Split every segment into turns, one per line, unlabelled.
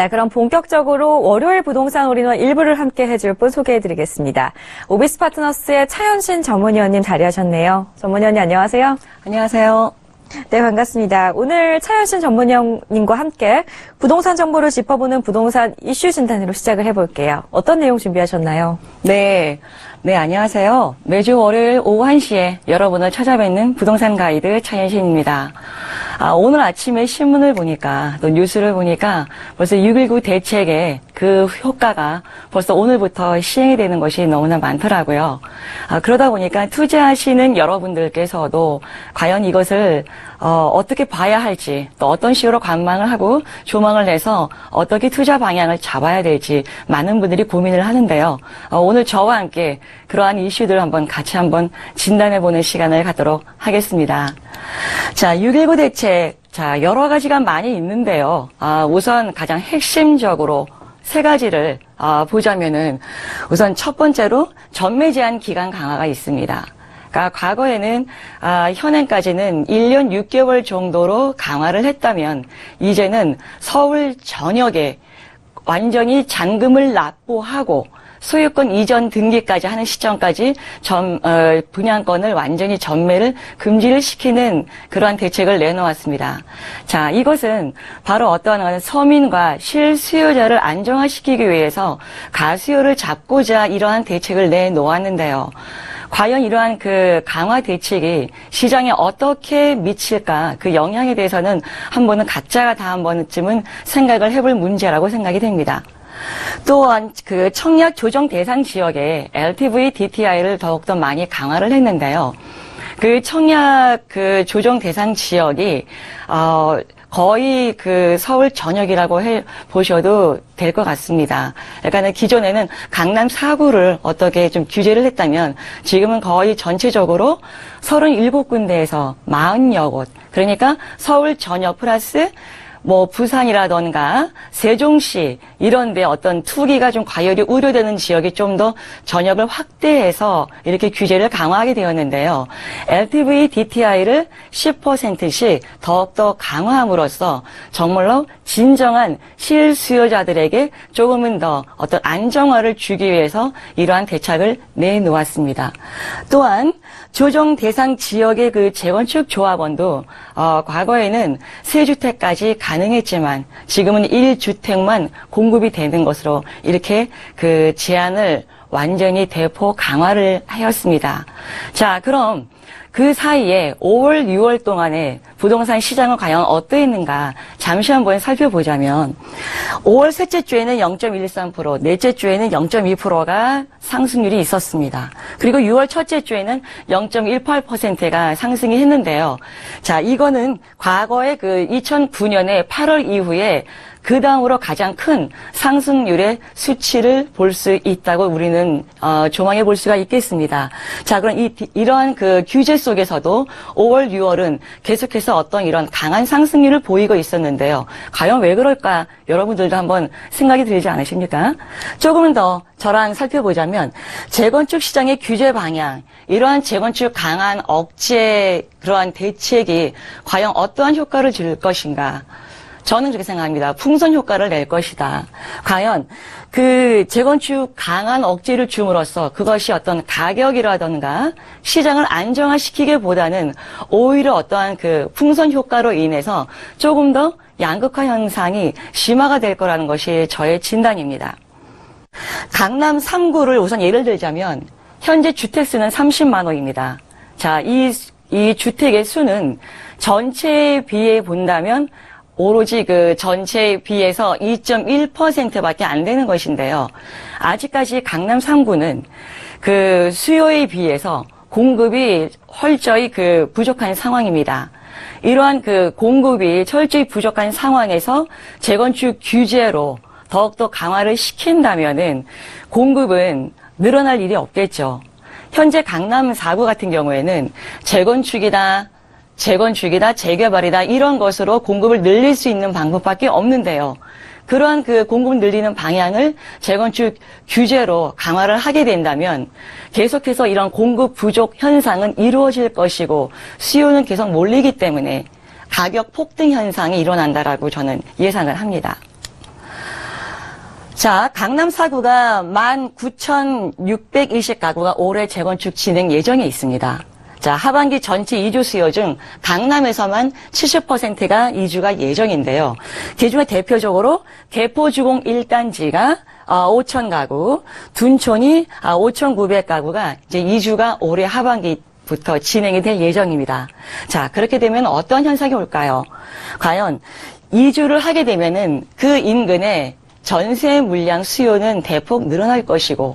네, 그럼 본격적으로 월요일 부동산 올인원 일부를 함께 해줄 분 소개해드리겠습니다. 오비스 파트너스의 차현신 전문위원님 자리하셨네요. 전문위원님 안녕하세요.
안녕하세요.
네, 반갑습니다. 오늘 차현신 전문위원님과 함께 부동산 정보를 짚어보는 부동산 이슈 진단으로 시작을 해볼게요. 어떤 내용 준비하셨나요?
네, 안녕하세요. 매주 월요일 오후 1시에 여러분을 찾아뵙는 부동산 가이드 차현신입니다. 오늘 아침에 신문을 보니까 또 뉴스를 보니까 벌써 6.19 대책의 그 효과가 벌써 오늘부터 시행이 되는 것이 너무나 많더라고요. 그러다 보니까 투자하시는 여러분들께서도 과연 이것을 어떻게 봐야 할지, 또 어떤 식으로 관망을 하고 조망을 내서 어떻게 투자 방향을 잡아야 될지 많은 분들이 고민을 하는데요. 오늘 저와 함께 그러한 이슈들을 같이 진단해보는 시간을 갖도록 하겠습니다. 자, 6.19 대책. 자, 여러 가지가 많이 있는데요. 우선 가장 핵심적으로 세 가지를 보자면은 우선 첫 번째로 전매 제한 기간 강화가 있습니다. 그러니까 과거에는 현행까지는 1년 6개월 정도로 강화를 했다면 이제는 서울 전역에 완전히 잔금을 납부하고 소유권 이전 등기까지 하는 시점까지 분양권을 완전히 전매를 금지를 시키는 그러한 대책을 내놓았습니다. 자, 이것은 바로 어떠한 서민과 실수요자를 안정화시키기 위해서 가수요를 잡고자 이러한 대책을 내놓았는데요. 과연 이러한 그 강화 대책이 시장에 어떻게 미칠까, 그 영향에 대해서는 각자가 다 한 번쯤은 생각을 해볼 문제라고 생각이 됩니다. 또한 그 청약 조정 대상 지역에 LTV DTI를 더욱더 많이 강화를 했는데요. 그 청약 그 조정 대상 지역이 거의 그 서울 전역이라고 보셔도 될 것 같습니다. 그러니까 기존에는 강남 4구를 어떻게 좀 규제를 했다면 지금은 거의 전체적으로 37군데에서 40여 곳, 그러니까 서울 전역 플러스 부산이라던가 세종시 이런데 어떤 투기가 좀 과열이 우려되는 지역이 좀 더 전역을 확대해서 이렇게 규제를 강화하게 되었는데요. LTV DTI를 10%씩 더욱더 강화함으로써 정말로 진정한 실수요자들에게 조금은 더 어떤 안정화를 주기 위해서 이러한 대책을 내놓았습니다. 또한 조정 대상 지역의 그 재건축 조합원도 과거에는 3주택까지 가능했지만 지금은 1주택만 공급이 되는 것으로 이렇게 그 제한을 완전히 대폭 강화를 하였습니다. 자, 그럼 그 사이에 5월, 6월 동안에 부동산 시장은 과연 어떠했는가 잠시 한번 살펴보자면 5월 셋째 주에는 0.13%, 넷째 주에는 0.2%가 상승률이 있었습니다. 그리고 6월 첫째 주에는 0.18%가 상승이 했는데요. 자, 이거는 과거에 그 2009년에 8월 이후에 그 다음으로 가장 큰 상승률의 수치를 볼 수 있다고 우리는 조망해 볼 수가 있겠습니다. 자, 그럼 이러한 그 규제 속에서도 5월, 6월은 계속해서 어떤 이런 강한 상승률을 보이고 있었는데요. 과연 왜 그럴까? 여러분들도 한번 생각이 들지 않으십니까? 조금은 더 저랑 살펴보자면 재건축 시장의 규제 방향, 이러한 재건축 강한 억제 그러한 대책이 과연 어떠한 효과를 줄 것인가? 저는 그렇게 생각합니다. 풍선 효과를 낼 것이다. 과연 그 재건축 강한 억제를 줌으로써 그것이 어떤 가격이라던가 시장을 안정화시키기보다는 오히려 어떠한 그 풍선 효과로 인해서 조금 더 양극화 현상이 심화가 될 거라는 것이 저의 진단입니다. 강남 3구를 우선 예를 들자면 현재 주택 수는 30만 호입니다. 자, 이 주택의 수는 전체에 비해 본다면 오로지 그 전체에 비해서 2.1%밖에 안 되는 것인데요. 아직까지 강남 3구는 그 수요에 비해서 공급이 헐저히 그 부족한 상황입니다. 이러한 그 공급이 철저히 부족한 상황에서 재건축 규제로 더욱더 강화를 시킨다면은 공급은 늘어날 일이 없겠죠. 현재 강남 4구 같은 경우에는 재건축이다, 재개발이다 이런 것으로 공급을 늘릴 수 있는 방법밖에 없는데요. 그러한 그 공급을 늘리는 방향을 재건축 규제로 강화를 하게 된다면 계속해서 이런 공급 부족 현상은 이루어질 것이고 수요는 계속 몰리기 때문에 가격 폭등 현상이 일어난다라고 저는 예상을 합니다. 자, 강남 4구가 19,620가구가 올해 재건축 진행 예정에 있습니다. 자, 하반기 전체 이주 수요 중 강남에서만 70%가 이주가 예정인데요. 그중에 대표적으로 개포주공 1단지가 5,000가구, 둔촌이 5,900가구가 이제 이주가 올해 하반기부터 진행이 될 예정입니다. 자, 그렇게 되면 어떤 현상이 올까요? 과연 이주를 하게 되면은 그 인근에 전세 물량 수요는 대폭 늘어날 것이고,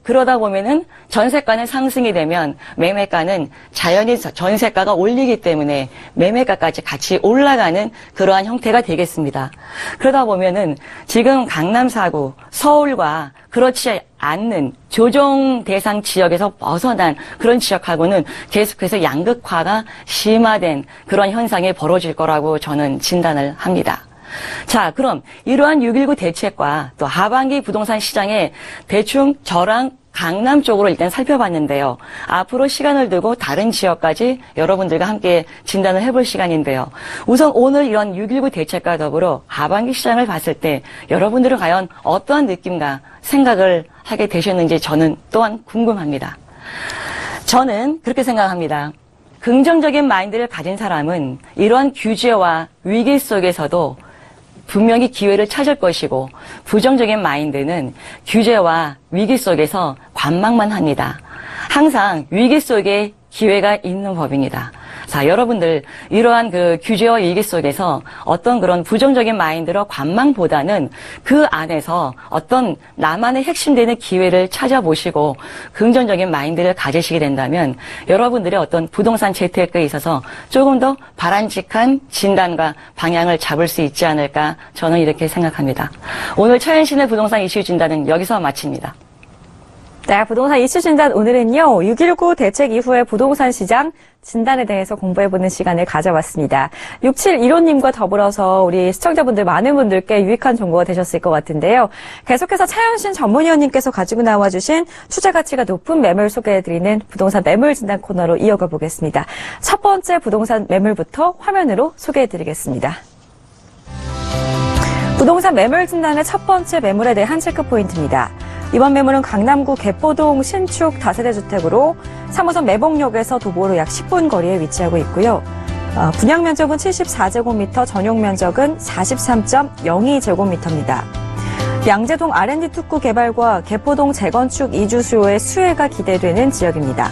그러다 보면은 전세가는 상승이 되면 매매가는 자연히 전세가가 올리기 때문에 매매가까지 같이 올라가는 그러한 형태가 되겠습니다. 그러다 보면은 지금 강남 4구, 서울과 그렇지 않는 조정 대상 지역에서 벗어난 그런 지역하고는 계속해서 양극화가 심화된 그런 현상이 벌어질 거라고 저는 진단을 합니다. 자, 그럼 이러한 6.19 대책과 또 하반기 부동산 시장의 대충 저랑 강남 쪽으로 일단 살펴봤는데요. 앞으로 시간을 두고 다른 지역까지 여러분들과 함께 진단을 해볼 시간인데요. 우선 오늘 이런 6.19 대책과 더불어 하반기 시장을 봤을 때 여러분들은 과연 어떠한 느낌과 생각을 하게 되셨는지 저는 또한 궁금합니다. 저는 그렇게 생각합니다. 긍정적인 마인드를 가진 사람은 이러한 규제와 위기 속에서도 분명히 기회를 찾을 것이고, 부정적인 마인드는 규제와 위기 속에서 관망만 합니다. 항상 위기 속에 기회가 있는 법입니다. 자, 여러분들 이러한 그 규제와 위기 속에서 어떤 그런 부정적인 마인드로 관망보다는 그 안에서 어떤 나만의 핵심되는 기회를 찾아보시고 긍정적인 마인드를 가지시게 된다면 여러분들의 어떤 부동산 재테크에 있어서 조금 더 바람직한 진단과 방향을 잡을 수 있지 않을까, 저는 이렇게 생각합니다. 오늘 차현신의 부동산 이슈 진단은 여기서 마칩니다.
네, 부동산 이슈 진단 오늘은요, 6.19 대책 이후의 부동산 시장 진단에 대해서 공부해보는 시간을 가져봤습니다. 6715님과 더불어서 우리 시청자분들 많은 분들께 유익한 정보가 되셨을 것 같은데요. 계속해서 차현신 전문위원님께서 가지고 나와주신 투자 가치가 높은 매물 소개해드리는 부동산 매물 진단 코너로 이어가 보겠습니다. 첫 번째 부동산 매물부터 화면으로 소개해드리겠습니다. 부동산 매물 진단의 첫 번째 매물에 대한 체크포인트입니다. 이번 매물은 강남구 개포동 신축 다세대 주택으로 3호선 매봉역에서 도보로 약 10분 거리에 위치하고 있고요. 분양 면적은 74제곱미터, 전용 면적은 43.02제곱미터입니다. 양재동 R&D 특구 개발과 개포동 재건축 이주 수요의 수혜가 기대되는 지역입니다.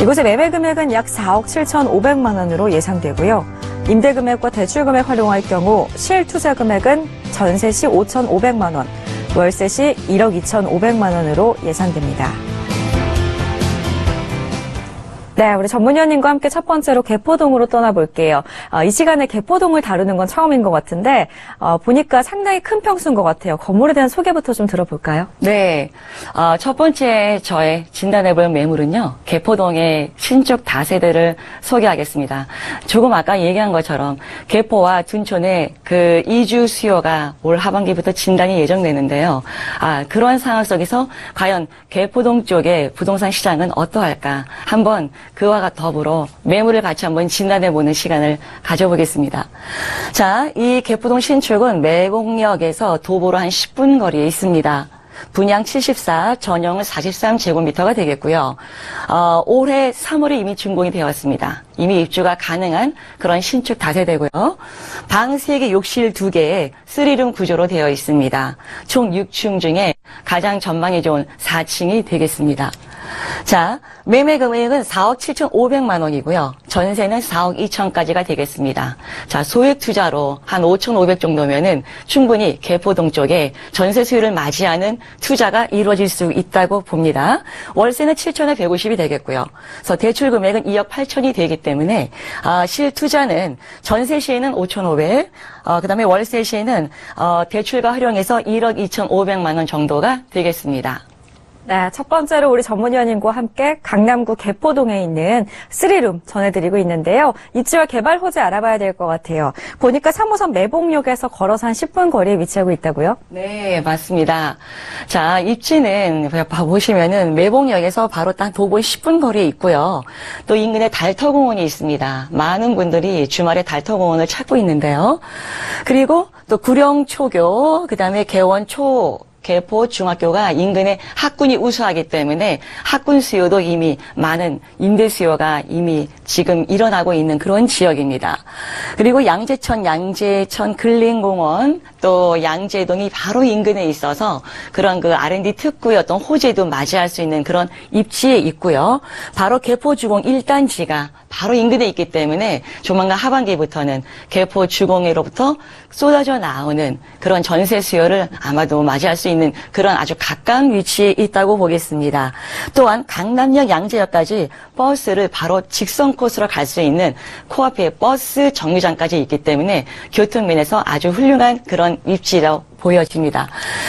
이곳의 매매 금액은 약 4억 7,500만 원으로 예상되고요. 임대 금액과 대출 금액 활용할 경우 실투자 금액은 전세 시 5,500만 원, 월세 시 1억 2,500만 원으로 예상됩니다. 네, 우리 전문위원님과 함께 첫 번째로 개포동으로 떠나볼게요. 이 시간에 개포동을 다루는 건 처음인 것 같은데 보니까 상당히 큰 평수인 것 같아요. 건물에 대한 소개부터 좀 들어볼까요?
네, 첫 번째 저의 진단해볼 매물은요, 개포동의 신축 다세대를 소개하겠습니다. 조금 아까 얘기한 것처럼 개포와 둔촌의 그 이주 수요가 올 하반기부터 진단이 예정되는데요. 그러한 상황 속에서 과연 개포동 쪽의 부동산 시장은 어떠할까? 한번 그와 더불어 매물을 같이 한번 진단해보는 시간을 가져보겠습니다. 자, 이 개포동 신축은 매봉역에서 도보로 한 10분 거리에 있습니다. 분양 74, 전용 43제곱미터가 되겠고요. 올해 3월에 이미 준공이 되었습니다. 이미 입주가 가능한 그런 신축 다세대고요. 방 3개, 욕실 2개에 3룸 구조로 되어 있습니다. 총 6층 중에 가장 전망이 좋은 4층이 되겠습니다. 자, 매매 금액은 4억 7,500만 원이고요. 전세는 4억 2천까지가 되겠습니다. 자, 소액 투자로 한 5,500 정도면은 충분히 개포동 쪽에 전세 수요를 맞이하는 투자가 이루어질 수 있다고 봅니다. 월세는 7,150이 되겠고요. 그래서 대출 금액은 2억 8천이 되기 때문에 실투자는 전세 시에는 5,500, 그다음에 월세 시에는 대출과 활용해서 1억 2,500만 원 정도가 되겠습니다.
네, 첫 번째로 우리 전문위원님과 함께 강남구 개포동에 있는 3룸 전해드리고 있는데요. 입지와 개발 호재 알아봐야 될 것 같아요. 보니까 3호선 매봉역에서 걸어서 한 10분 거리에 위치하고 있다고요?
네, 맞습니다. 자, 입지는 보시면은 매봉역에서 바로 딱 도보 10분 거리에 있고요. 또 인근에 달터공원이 있습니다. 많은 분들이 주말에 달터공원을 찾고 있는데요. 그리고 또 구령초교, 그다음에 개원초 개포 중학교가 인근에 학군이 우수하기 때문에 학군 수요도 이미 많은 임대 수요가 이미 지금 일어나고 있는 그런 지역입니다. 그리고 양재천 근린공원 또 양재동이 바로 인근에 있어서 그런 그 R&D 특구의 어떤 호재도 맞이할 수 있는 그런 입지에 있고요. 바로 개포주공 1단지가 바로 인근에 있기 때문에 조만간 하반기부터는 개포 주공으로부터 쏟아져 나오는 그런 전세 수요를 아마도 맞이할 수 있는 그런 아주 가까운 위치에 있다고 보겠습니다. 또한 강남역 양재역까지 버스를 바로 직선 코스로 갈 수 있는 코앞에 버스 정류장까지 있기 때문에 교통면에서 아주 훌륭한 그런 입지로 보여집니다.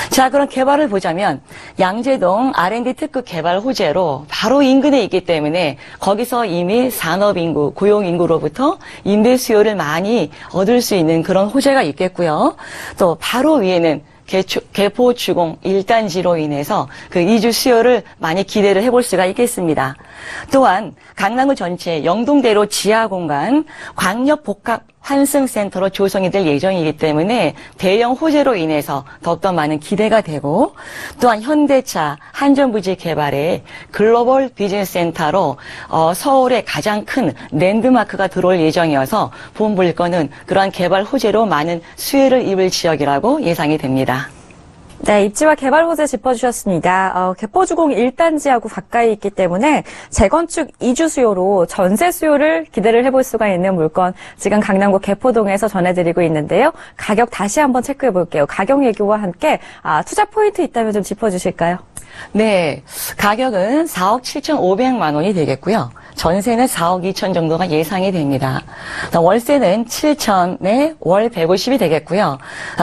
자, 그럼 개발을 보자면 양재동 R&D 특구 개발 호재로 바로 인근에 있기 때문에 거기서 이미 산업인구, 고용인구로부터 임대 수요를 많이 얻을 수 있는 그런 호재가 있겠고요. 또 바로 위에는 개포 주공 1단지로 인해서 그 이주 수요를 많이 기대를 해볼 수가 있겠습니다. 또한 강남구 전체 영동대로 지하 공간 광역 복합 환승센터로 조성이 될 예정이기 때문에 대형 호재로 인해서 더욱더 많은 기대가 되고 또한 현대차 한전부지 개발에 글로벌 비즈니스 센터로 서울의 가장 큰 랜드마크가 들어올 예정이어서 본 물건은 그러한 개발 호재로 많은 수혜를 입을 지역이라고 예상이 됩니다.
네, 입지와 개발 호재 짚어주셨습니다. 개포주공 1단지하고 가까이 있기 때문에 재건축 이주 수요로 전세 수요를 기대를 해볼 수가 있는 물건 지금 강남구 개포동에서 전해드리고 있는데요. 가격 다시 한번 체크해 볼게요. 가격 얘기와 함께 투자 포인트 있다면 좀 짚어주실까요?
네, 가격은 4억 7,500만 원이 되겠고요. 전세는 4억 2천 정도가 예상이 됩니다. 월세는 7천에 월 150이 되겠고요.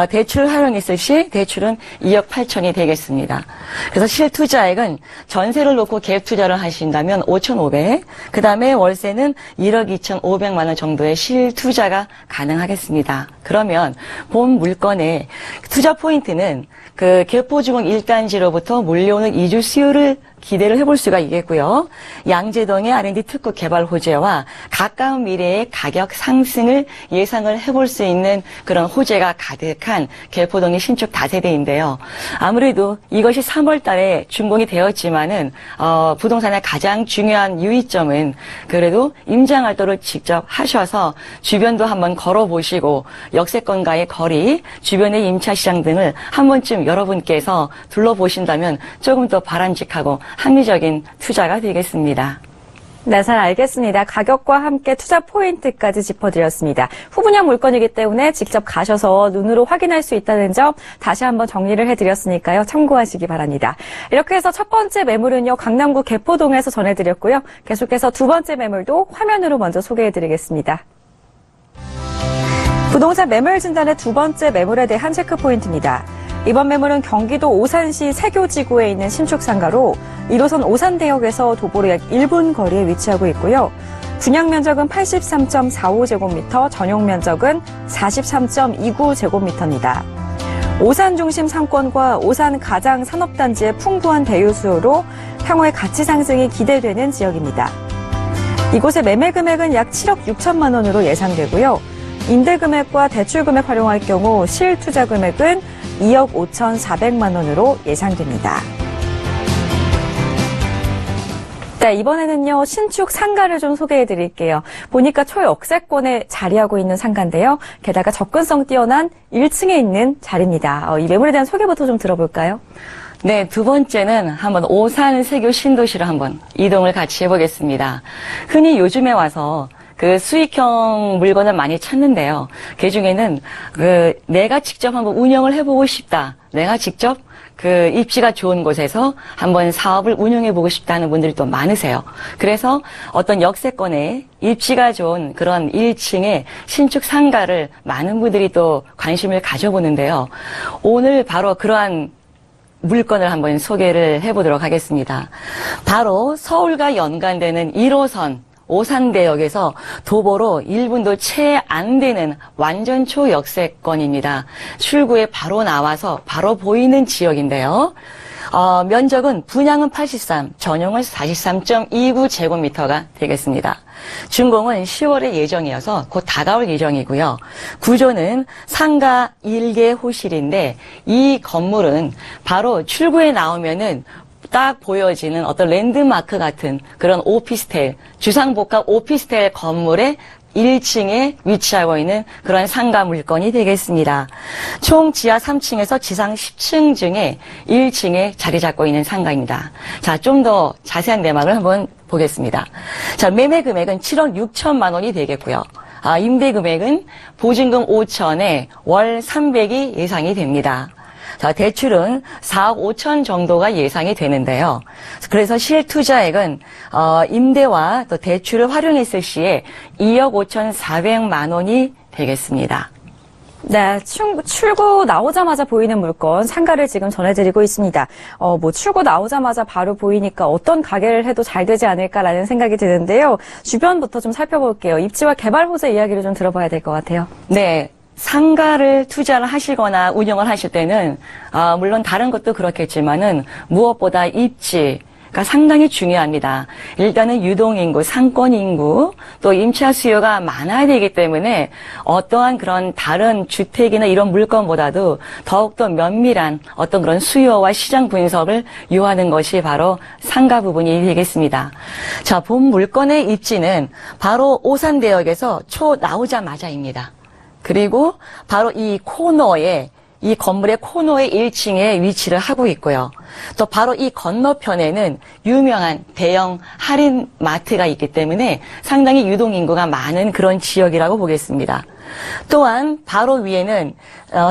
대출 활용했을 시 대출은 2억 8천이 되겠습니다. 그래서 실투자액은 전세를 놓고 갭 투자를 하신다면 5,500, 그 다음에 월세는 1억 2,500만 원 정도의 실투자가 가능하겠습니다. 그러면 본 물건의 투자 포인트는 그 개포주공 1단지로부터 몰려오는 이주 수요를 기대를 해볼 수가 있겠고요. 양재동의 R&D 특구 개발 호재와 가까운 미래의 가격 상승을 예상을 해볼 수 있는 그런 호재가 가득한 개포동의 신축 다세대인데요. 아무래도 이것이 3월 달에 준공이 되었지만은 부동산의 가장 중요한 유의점은 그래도 임장 활동을 직접 하셔서 주변도 한번 걸어보시고 역세권과의 거리, 주변의 임차 시장 등을 한 번쯤 여러분께서 둘러보신다면 조금 더 바람직하고 합리적인 투자가 되겠습니다.
네, 잘 알겠습니다. 가격과 함께 투자 포인트까지 짚어드렸습니다. 후분양 물건이기 때문에 직접 가셔서 눈으로 확인할 수 있다는 점 다시 한번 정리를 해드렸으니까요. 참고하시기 바랍니다. 이렇게 해서 첫 번째 매물은요. 강남구 개포동에서 전해드렸고요. 계속해서 두 번째 매물도 화면으로 먼저 소개해드리겠습니다. 부동산 매물 진단의 두 번째 매물에 대한 체크 포인트입니다. 이번 매물은 경기도 오산시 세교지구에 있는 신축 상가로 1호선 오산대역에서 도보로 약 1분 거리에 위치하고 있고요. 분양 면적은 83.45제곱미터, 전용 면적은 43.29제곱미터입니다. 오산 중심 상권과 오산 가장 산업단지의 풍부한 대유 수요로 향후의 가치 상승이 기대되는 지역입니다. 이곳의 매매 금액은 약 7억 6천만 원으로 예상되고요. 임대 금액과 대출 금액 활용할 경우 실투자 금액은 2억 5,400만 원으로 예상됩니다. 네, 이번에는요, 신축 상가를 좀 소개해 드릴게요. 보니까 초역세권에 자리하고 있는 상가인데요. 게다가 접근성 뛰어난 1층에 있는 자리입니다. 이 매물에 대한 소개부터 좀 들어볼까요?
네, 두 번째는 한번 오산 세교 신도시로 한번 이동을 같이 해보겠습니다. 흔히 요즘에 와서 그 수익형 물건을 많이 찾는데요. 그 중에는 내가 직접 한번 운영을 해보고 싶다. 내가 직접 그 입지가 좋은 곳에서 한번 사업을 운영해보고 싶다는 분들이 또 많으세요. 그래서 어떤 역세권에 입지가 좋은 그런 1층의 신축 상가를 많은 분들이 또 관심을 가져보는데요. 오늘 바로 그러한 물건을 한번 소개를 해보도록 하겠습니다. 바로 서울과 연관되는 1호선 오산대역에서 도보로 1분도 채 안 되는 완전 초역세권입니다. 출구에 바로 나와서 바로 보이는 지역인데요. 면적은 분양은 83, 전용은 43.29제곱미터가 되겠습니다. 준공은 10월에 예정이어서 곧 다가올 예정이고요. 구조는 상가 1개 호실인데 이 건물은 바로 출구에 나오면은 딱 보여지는 어떤 랜드마크 같은 그런 오피스텔, 주상복합 오피스텔 건물의 1층에 위치하고 있는 그런 상가 물건이 되겠습니다. 총 지하 3층에서 지상 10층 중에 1층에 자리 잡고 있는 상가입니다. 자, 좀 더 자세한 내막을 한번 보겠습니다. 자, 매매 금액은 7억 6천만 원이 되겠고요. 임대 금액은 보증금 5천에 월 300이 예상이 됩니다. 자, 대출은 4억 5천 정도가 예상이 되는데요. 그래서 실투자액은 임대와 또 대출을 활용했을 시에 2억 5천 4백만 원이 되겠습니다.
네, 출구 나오자마자 보이는 물건, 상가를 지금 전해드리고 있습니다. 출구 나오자마자 바로 보이니까 어떤 가게를 해도 잘 되지 않을까라는 생각이 드는데요. 주변부터 좀 살펴볼게요. 입지와 개발 호재 이야기를 좀 들어봐야 될 것 같아요.
네. 상가를 투자를 하시거나 운영을 하실 때는 물론 다른 것도 그렇겠지만은 무엇보다 입지가 상당히 중요합니다. 일단은 유동인구, 상권인구, 또 임차 수요가 많아야 되기 때문에 어떠한 그런 다른 주택이나 이런 물건보다도 더욱더 면밀한 어떤 그런 수요와 시장 분석을 요하는 것이 바로 상가 부분이 되겠습니다. 자, 본 물건의 입지는 바로 오산대역에서 초 나오자마자입니다. 그리고 바로 이 코너에, 이 건물의 코너의 1층에 위치를 하고 있고요. 또 바로 이 건너편에는 유명한 대형 할인 마트가 있기 때문에 상당히 유동인구가 많은 그런 지역이라고 보겠습니다. 또한 바로 위에는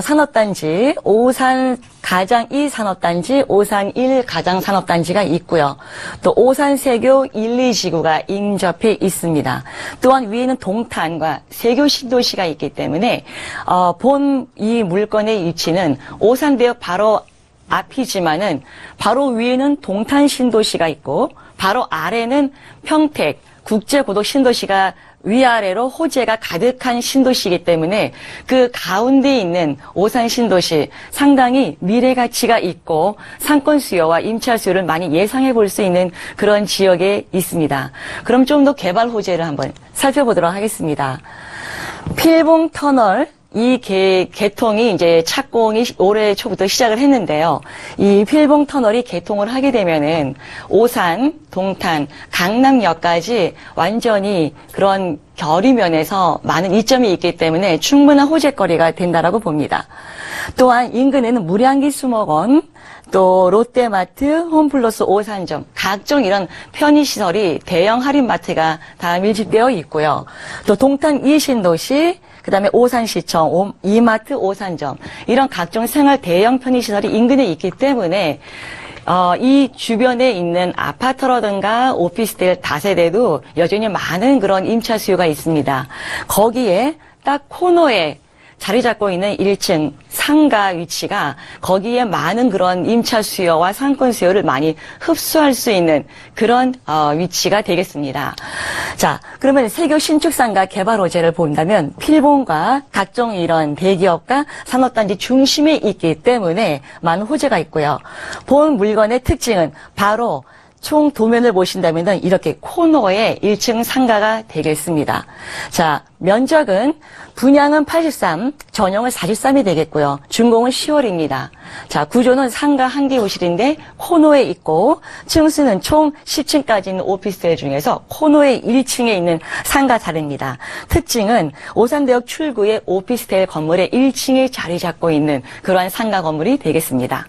산업단지 오산 가장 2산업단지, 오산 1 가장산업단지가 있고요. 또 오산 세교 1, 2지구가 인접해 있습니다. 또한 위에는 동탄과 세교 신도시가 있기 때문에 본 이 물건의 위치는 오산대역 바로 앞이지만은 바로 위에는 동탄 신도시가 있고 바로 아래는 평택 국제고속 신도시가 위아래로 호재가 가득한 신도시이기 때문에 그 가운데 있는 오산 신도시 상당히 미래 가치가 있고 상권 수요와 임차 수요를 많이 예상해 볼 수 있는 그런 지역에 있습니다. 그럼 좀 더 개발 호재를 한번 살펴보도록 하겠습니다. 필봉 터널 이 개통이 이제 착공이 올해 초부터 시작을 했는데요. 이 필봉 터널이 개통을 하게 되면은 오산, 동탄, 강남역까지 완전히 그런 거리면에서 많은 이점이 있기 때문에 충분한 호재거리가 된다라고 봅니다. 또한 인근에는 무량기 수목원, 또 롯데마트, 홈플러스 오산점, 각종 이런 편의시설이 대형 할인마트가 다 밀집되어 있고요. 또 동탄 이신도시, 그 다음에 오산시청, 이마트 오산점, 이런 각종 생활 대형 편의시설이 인근에 있기 때문에 이 주변에 있는 아파트라든가 오피스텔 다세대도 여전히 많은 그런 임차 수요가 있습니다. 거기에 딱 코너에 자리 잡고 있는 1층 상가 위치가 거기에 많은 그런 임차 수요와 상권 수요를 많이 흡수할 수 있는 그런 위치가 되겠습니다. 자, 그러면 세교 신축상가 개발 호재를 본다면 필봉과 각종 이런 대기업과 산업단지 중심에 있기 때문에 많은 호재가 있고요. 본 물건의 특징은 바로 총 도면을 보신다면 이렇게 코너에 1층 상가가 되겠습니다. 자, 면적은 분양은 83, 전용은 43이 되겠고요. 준공은 10월입니다. 자, 구조는 상가 한 개 호실인데 코너에 있고 층수는 총 10층까지 있는 오피스텔 중에서 코너에 1층에 있는 상가 자리입니다. 특징은 오산대역 출구의 오피스텔 건물의 1층에 자리 잡고 있는 그러한 상가 건물이 되겠습니다.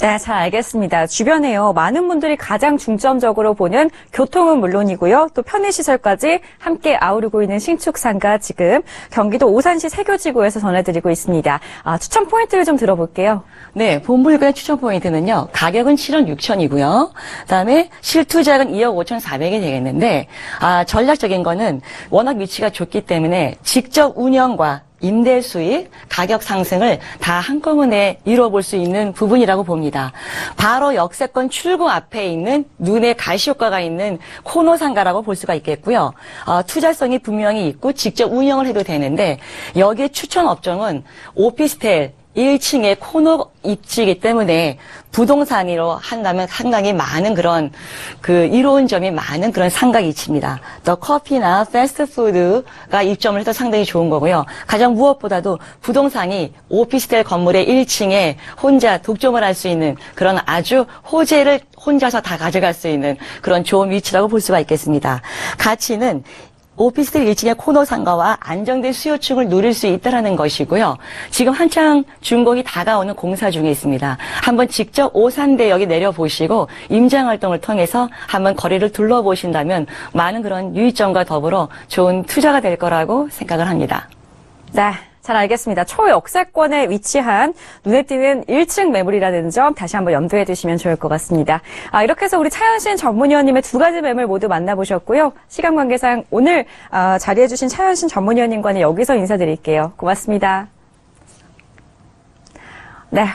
네, 잘 알겠습니다. 주변에요, 많은 분들이 가장 중점적으로 보는 교통은 물론이고요, 또 편의시설까지 함께 아우르고 있는 신축상가 지금 경기도 오산시 세교지구에서 전해드리고 있습니다. 추천 포인트를 좀 들어볼게요.
네, 본물건의 추천 포인트는요, 가격은 7억 6천이고요. 그다음에 실투자액은 2억 5천 4백이 되겠는데, 전략적인 거는 워낙 위치가 좋기 때문에 직접 운영과 임대 수익, 가격 상승을 다 한꺼번에 이뤄볼 수 있는 부분이라고 봅니다. 바로 역세권 출구 앞에 있는 눈에 가시효과가 있는 코너 상가라고 볼 수가 있겠고요. 투자성이 분명히 있고 직접 운영을 해도 되는데 여기에 추천 업종은 오피스텔 1층의 코너 입지이기 때문에 부동산으로 한다면 상당히 많은 그런 이로운 점이 많은 그런 상가 입지입니다. 또 커피나 패스트푸드가 입점을 해도 상당히 좋은 거고요. 가장 무엇보다도 부동산이 오피스텔 건물의 1층에 혼자 독점을 할 수 있는 그런 아주 호재를 혼자서 다 가져갈 수 있는 그런 좋은 위치라고 볼 수가 있겠습니다. 가치는 오피스텔 1층의 코너 상가와 안정된 수요층을 누릴 수 있다는 것이고요. 지금 한창 준공이 다가오는 공사 중에 있습니다. 한번 직접 오산대역에 내려보시고 임장활동을 통해서 한번 거리를 둘러보신다면 많은 그런 유의점과 더불어 좋은 투자가 될 거라고 생각을 합니다.
네. 잘 알겠습니다. 초역세권에 위치한 눈에 띄는 1층 매물이라는 점 다시 한번 염두에 두시면 좋을 것 같습니다. 이렇게 해서 우리 차현신 전문위원님의 두 가지 매물 모두 만나보셨고요. 시간 관계상 오늘 자리해주신 차현신 전문위원님과는 여기서 인사드릴게요. 고맙습니다. 네.